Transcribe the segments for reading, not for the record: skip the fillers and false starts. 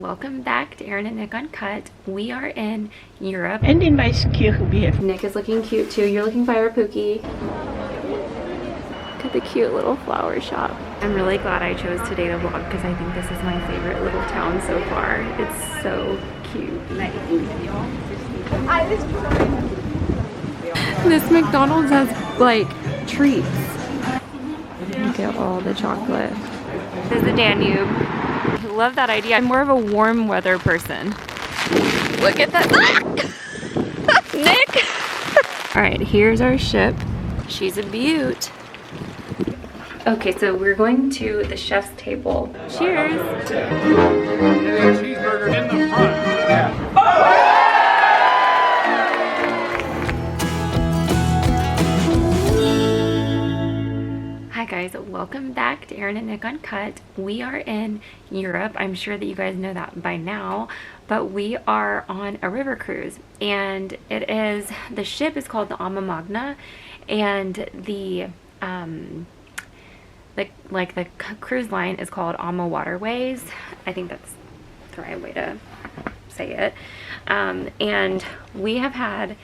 Welcome back to Aaryn and Nick Uncut. We are in Europe. And in Weißkirchenbier. Nick is looking cute too. You're looking fire pookie. Look at the cute little flower shop. I'm really glad I chose today to vlog because I think this is my favorite little town so far. It's so cute. This McDonald's has like treats. Look at all the chocolate. This is the Danube. I love that idea. I'm more of a warm weather person. Look at that. Nick! All right, here's our ship. She's a beaut. Okay, so we're going to the chef's table. Cheers. Cheeseburger in the front. Yeah. Hi guys, welcome back to Aaryn and Nick Uncut. We are in Europe. I'm sure that you guys know that by now, but we are on a river cruise, and the ship is called the AmaMagna, and the cruise line is called AmaWaterways. I think that's the right way to say it. And we have had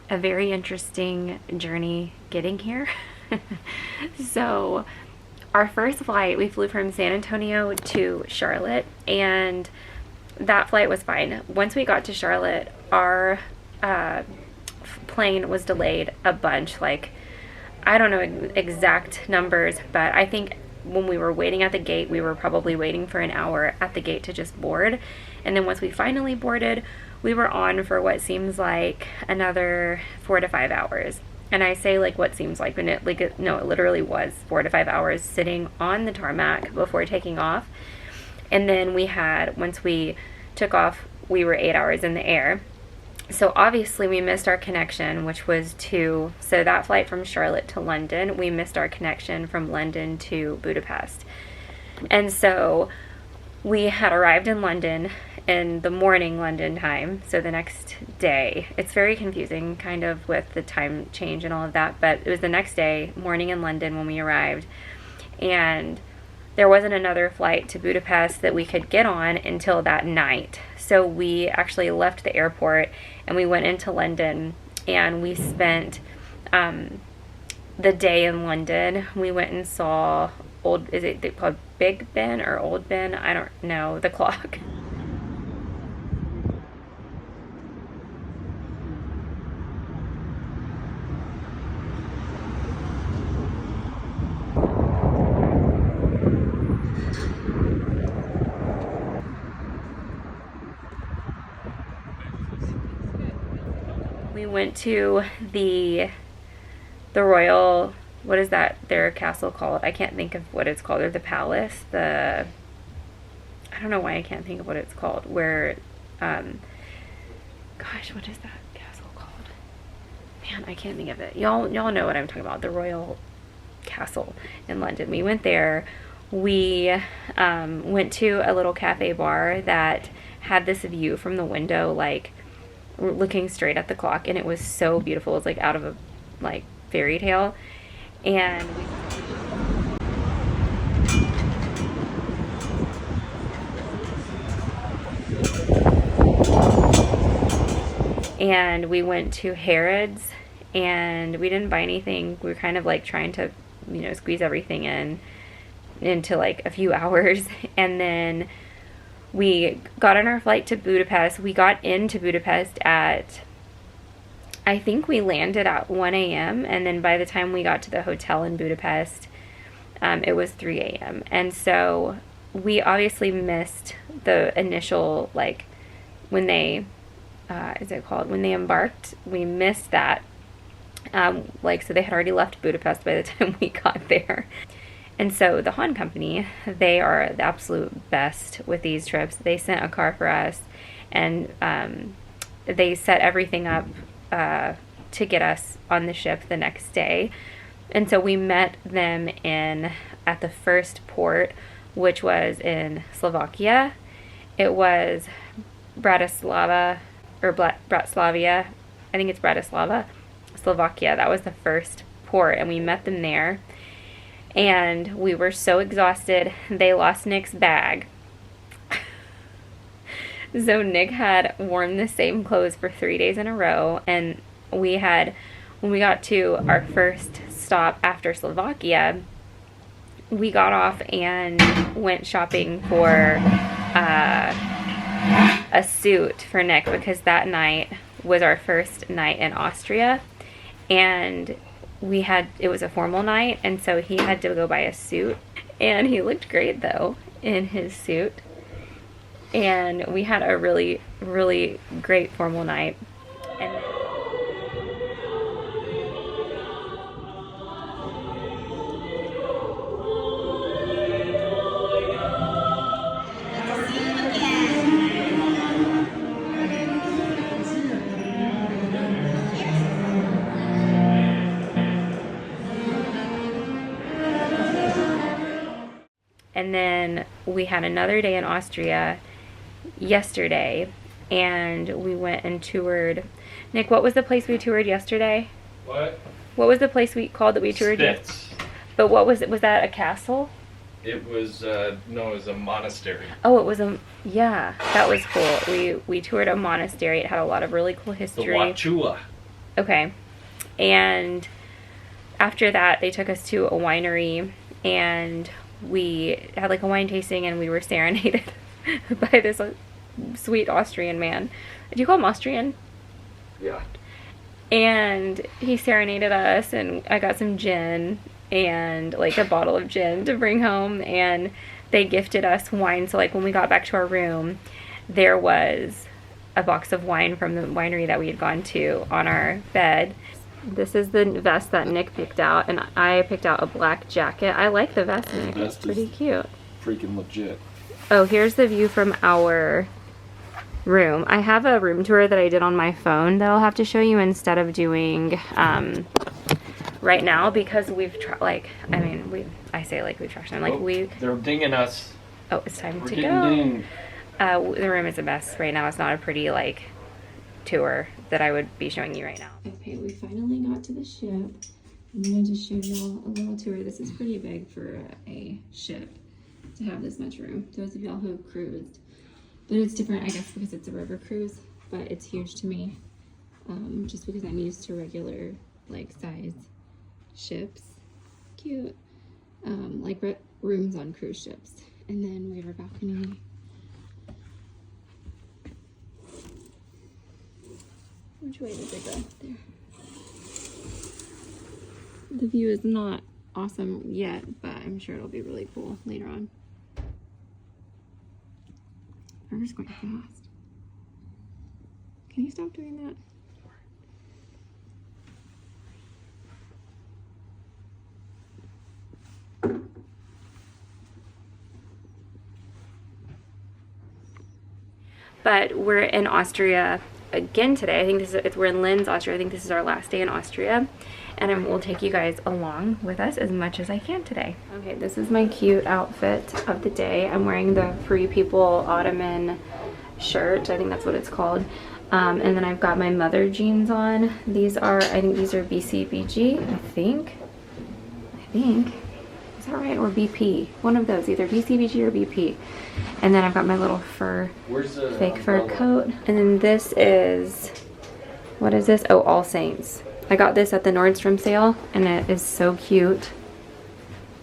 a very interesting journey getting here. So our first flight, we flew from San Antonio to Charlotte, and that flight was fine. Once we got to Charlotte, our plane was delayed a bunch. Like, I don't know exact numbers, but I think when we were waiting at the gate, we were probably waiting for an hour at the gate to just board. And then once we finally boarded, we were on for what seems like another 4 to 5 hours. And I say like what seems like, it literally was 4 to 5 hours sitting on the tarmac before taking off. And then once we took off, we were 8 hours in the air. So obviously we missed our connection, which was so that flight from Charlotte to London, we missed our connection from London to Budapest. And so we had arrived in London in the morning London time, so the next day. It's very confusing kind of with the time change and all of that, but it was the next day, morning in London when we arrived, and there wasn't another flight to Budapest that we could get on until that night. So we actually left the airport and we went into London, and we spent the day in London. We went and saw is it called Big Ben or Old Ben? I don't know, the clock. We went to the royal, what is that, their castle called? I can't think of what it's called. Or the palace, I don't know why I can't think of what it's called, where, gosh, what is that castle called? Man, I can't think of it. Y'all know what I'm talking about, the royal castle in London. We went there. We went to a little cafe bar that had this view from the window, like looking straight at the clock, and it was so beautiful. It was like out of a fairy tale. And we went to Harrods, and we didn't buy anything. We were kind of like trying to, squeeze everything into like a few hours. And then we got on our flight to Budapest. We got into Budapest at, I think we landed at 1 a.m. and then by the time we got to the hotel in Budapest, it was 3 a.m. And so we obviously missed the initial, when they, when they embarked, we missed that. So they had already left Budapest by the time we got there. And so the Han company, they are the absolute best with these trips. They sent a car for us, and they set everything up to get us on the ship the next day. And so we met them at the first port, which was in Slovakia. It was Bratislava, or Bratislavia. I think it's Bratislava, Slovakia. That was the first port, and we met them there. And we were so exhausted. They lost Nick's bag. So Nick had worn the same clothes for 3 days in a row, and we had, when we got to our first stop after Slovakia, we got off and went shopping for a suit for Nick, because that night was our first night in Austria, and it was a formal night, and so he had to go buy a suit, and he looked great though in his suit, and we had a really, really great formal night. And And then we had another day in Austria yesterday, and we went and toured. Nick, what was the place we toured yesterday? What? What was the place we called that we toured? Spitz. But what was it? Was that a castle? It was, no, it was a monastery. Oh, it was yeah, that was cool. We toured a monastery. It had a lot of really cool The history. Wachua. Okay. And after that, they took us to a winery, and we had like a wine tasting, and we were serenaded by this sweet Austrian man. Do you call him Austrian? Yeah. And he serenaded us, and I got some gin and like a bottle of gin to bring home, and they gifted us wine. So like when we got back to our room, there was a box of wine from the winery that we had gone to on our bed. This is the vest that Nick picked out, and I picked out a black jacket. I like the vest, Nick. It's pretty cute. Freaking legit. Oh, here's the view from our room. I have a room tour that I did on my phone that I'll have to show you instead of doing right now, because we've I say like we've trashed them. Like They're dinging us. Oh, it's time We're to getting go. dinged. The room is a mess right now. It's not a pretty like tour that I would be showing you right now. Okay, we finally got to the ship. I'm gonna just show y'all a little tour. This is pretty big for a ship to have this much room. Those of y'all who have cruised, but it's different, I guess, because it's a river cruise. But it's huge to me, just because I'm used to regular like size ships. Cute, like rooms on cruise ships. And then we have our balcony. Which way does it go? There. The view is not awesome yet, but I'm sure it'll be really cool later on. River's going fast. Can you stop doing that? But we're in Austria again today. I think we're in Linz, Austria. I think this is our last day in Austria, and we'll take you guys along with us as much as I can today. Okay, this is my cute outfit of the day. I'm wearing the Free People Ottoman shirt. I think that's what it's called. And then I've got my mother jeans on. I think these are BCBG, I think. Is that right? Or BP? One of those, either BCBG or BP. And then I've got my little fake fur coat. And then this is, what is this? Oh, All Saints. I got this at the Nordstrom sale, and it is so cute.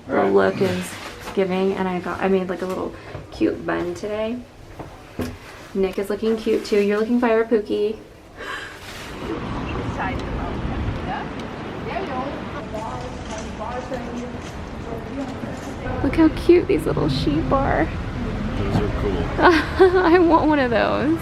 The look is giving, and I made like a little cute bun today. Nick is looking cute too. You're looking fire, Pookie. Look how cute these little sheep are. Those are cool. I want one of those.